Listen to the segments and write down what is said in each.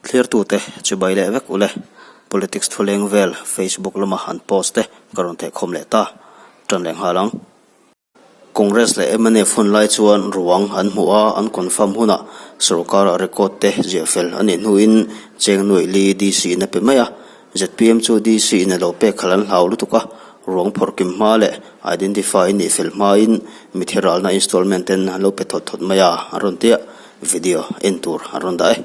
clear tu te chubai le vek ule politics thuleng vel Facebook lama han post te karon the khom le ta tran leng halang Congress le MNF hun lai chuan ruang an hua an confirm huna sarkar record te jefel ani nuin cheng noi li DC na pe maya ZPM chu DC na lo pe khalan haulu tuka ruang phorkim ma le identify ni fel ma in mitheral na installment ten lo pe thot maya aron tia video entur aron dai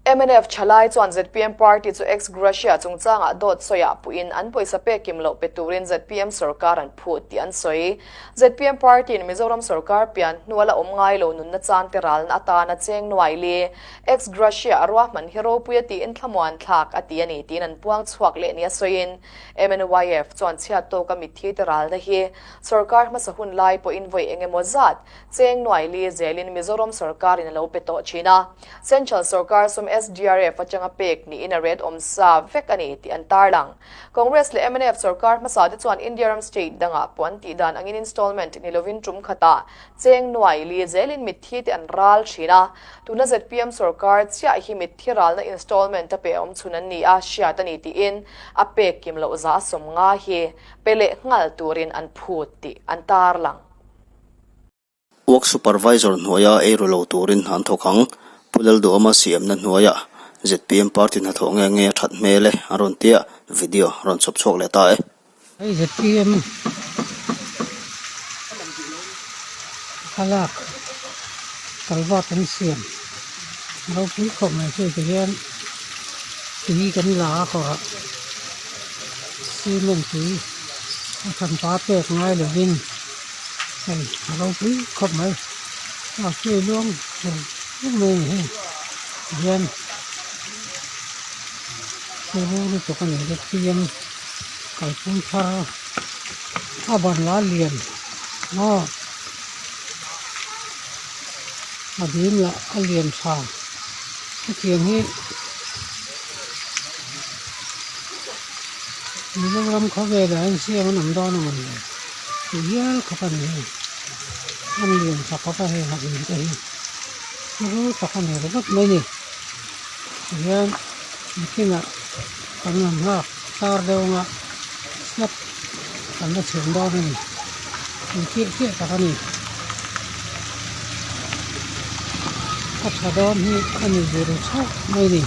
MNF chalai chuan ZPM party chu ex gratia chungchanga dot soya puin an poisa pe kimlo peturin ZPM sarkar an phut ti an soi ZPM party in Mizoram sarkar pian nuala omngai lo nun na chan teral na ata na cheng nuai le ex gratia arwa man hero puya ti in thamwan thak ati ani tin an puang chuak le nia soin MNYF chuan chia to ka mithi teral na hi sarkar ma sahun lai po in voi enge mozat cheng nuai le zelin Mizoram sarkar in lo peto china central sarkar sum SDRF achanga pek ni in a red omsa vekani ti antarlang Congress le MNF sarkar masade chuan Indiaram state danga ponti dan angin installment ni lovin tum khata cheng nuai li zelin mithi ti anral china tuna ZPM sarkar chia hi mithiral na installment pe om chunan ni a sha tani ti in a pek kim lo za som nga hi pele ngal turin an phut ti antarlang work supervisor noya aerolo turin han thokhang pulal do ma siam na noya ZPM party na thonge nge that mele aron tia video ron chop chok le ta ai ZPM halak kalwa tan siam lo pi khom mai che te hian ti kan la ko si men ti kan pa pek ngai le win ai lo pi khom mai a che luang lúc này dân tôi vô được cái này được tiền cái phun pha à bàn lá liền nó mà đến là cái liền pha cái tiền hết mình nó làm khó về là anh xem nó nằm đó nó mình thì giờ khó khăn này anh liền pha khó khăn hay học gì cái nó khó khăn này rất mấy nè giờ khi mà còn làm ha sao đâu mà snap còn nó chuyển đó này mình kia khó khăn này các cái đó thì anh ấy về được sao mấy nè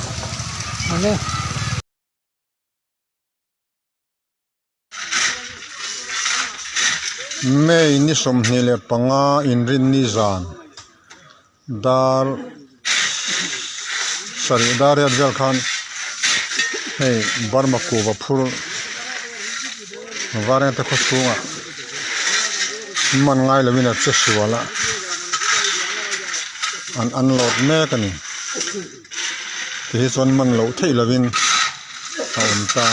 đấy May ni som nile panga inrin ni zan dar sari dar ya jal khan hey barma ko va phur varan ta khosunga man ngai lawina cheshi wala an unload me kani hi son man lo thei lawin aum ta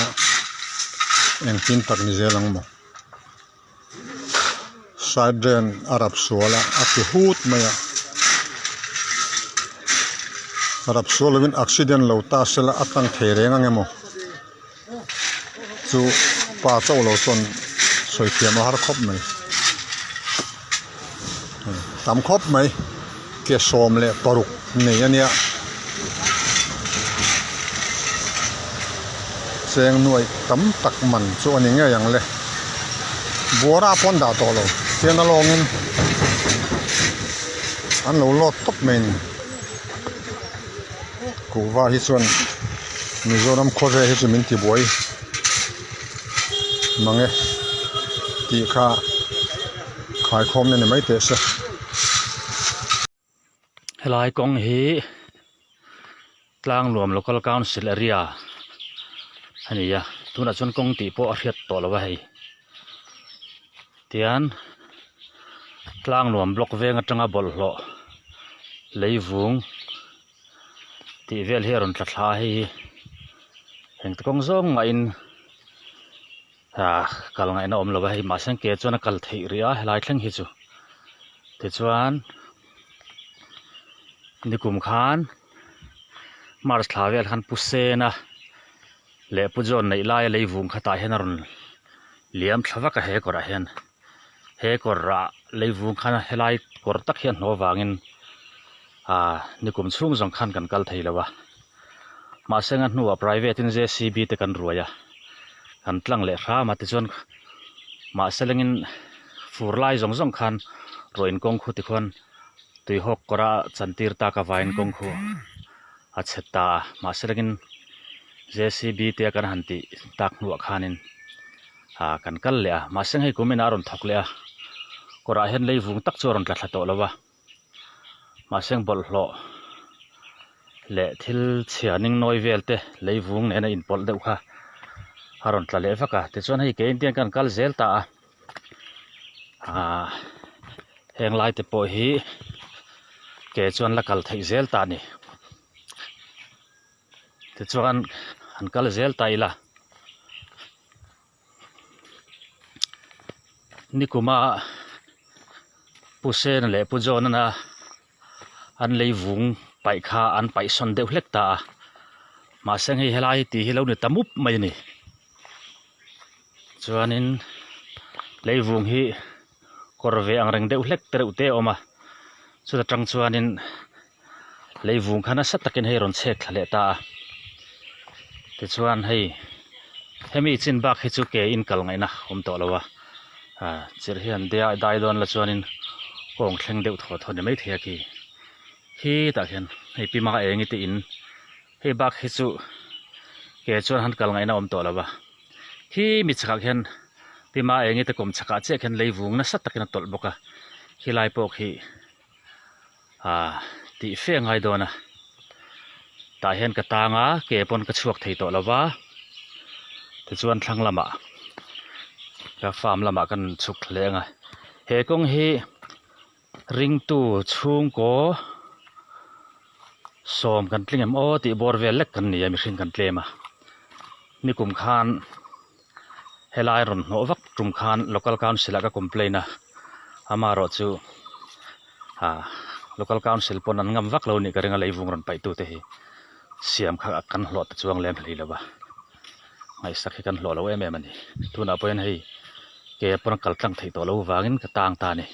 en tin tak ni zelang mo side drain arab suala ati hut maya arab suala win accident lo ta sela atang thereng angemo chu pa chaw lo chon soi thiam har khop mai tam khop mai ke som le paruk nei ania seng nuai tam tak man chu ani nge yang le bora pon da to lo chen alongin an lo lot top main ku va hi chuan Mizoram khoje hi chumin ti boi mange ti kha khai khom ne mai te se helai kong hi tlang luam local council area ania tuna chon kong ti po a hriat to lo wa hei tian tlang nuam block venga tanga bol hlo leivung ti vel heron tla hi heng tong zong nga in kal ngai na om lo hi ma sang ke chona kal thei ria helai thleng hi chu ti chuan nikum khan mars thlavel khan pusena le pujon nei lai leivung khata henaron liam thlawa ka he kora hen he korra leivung khana helai kor tak hian no wangin nikum chung jong khan kan kal thei lawa ma senga nuwa private in JCB te kan ruaya kan tlang le ra ma te chuan ma selengin furlai zong zong khan roin kong khu ti khon tui hok kora chantir ta ka vain kong khu a cheta ma selengin JCB te kan hanti tak nuwa khanin kan kal le a ma seng hei kumin aron thok le a kora hen lei vung tak choron tla to lawa ma seng bol hlo le thil chianing noi velte lei vung ne na in pol deuh kha aron tla le vaka te chuan hei ke indian kan kal zel ta heng lai te po hi ke chuan la kal thei zel ta ni te chuan an kal zel ta ila nikuma pusen le pujon na an lei vung pai kha an pai son deuh hlek ta ma seng hei helai ti hi lo ni tamup mai ni chuanin lei vung hi korve ang reng deuh hlek tereu te oma chuta tang chuanin lei vung khana sat takin hei ron chek thale ta te chuan hei hemi chin bak hi chu ke in kal ngai na om to lawa chir hian dia dai don la chuanin kong thleng deuh tho tho ni mai thia ki hi ta hian hei pima engi te in hei bak hi chu ke chuan han kal ngai na om to lawa hi mi chakak hian pima engi te kom chaka che khen lei vung na sat takin tol boka hilai pok hi ti fe ngai dona ta hian ka tanga ke pon ka chuak thei to lawa te chuan thlang lama ka farm lama kan chuk thlenga he kong hi ring tu chung ko som kan tlingem o ti bor vel lek kan ni mi hring kan tlema ni kum khan helai ron no vak tum khan local council ka complaina amaro chu local council pon an ngam vak lo ni ka ringa leivung ron pai tu te hi siam kha kan hlot chuang lem hlei lawa ngai sakhi kan hlo lo em em ani tuna poin hei ke pon kal tlang thei to lo wangin ka tang ta ni